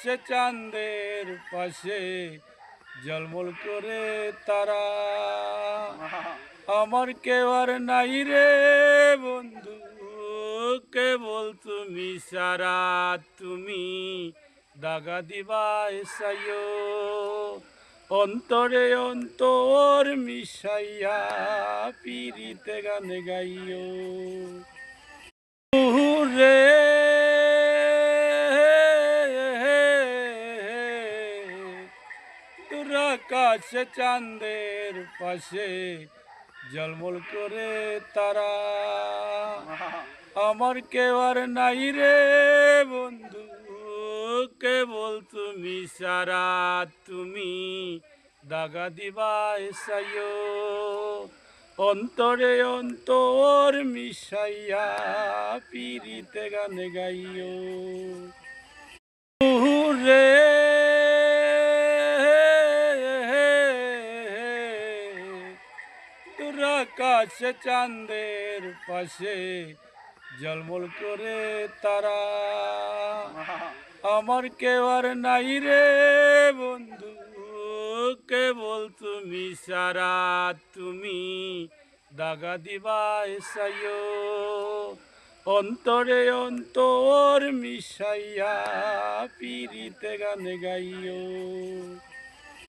আকাশে চাঁদের পাশে ঝলমল করে তারা, আমার কেউ আর নাই রে বন্ধু, কেবল তুমি সারা। তুমি দাগা দিবা এসাইও, অন্তরে অন্তর মিশাইয়া পিরিতে গানে গাইও রে। তোর আকাশে চাঁদের পাশে ঝলমল করে তারা, আমার কেউ আর নাই রে বন্ধু, কেবল তুমি সারা। তুমি দাগা দিবা এসাইও, অন্তরে অন্তর মিশাইয়া পিরিতে গানে গাইও রে। তোর আকাশে চাঁদের পাশে ঝলমল করে তারা, আমার কেউ আর নাই রে বন্ধু, কেবল তুমি সারা। তুমি দাগা দিবা এসাইও, অন্তরে অন্তর মিশাইয়া পিরিতে গানে গাইও।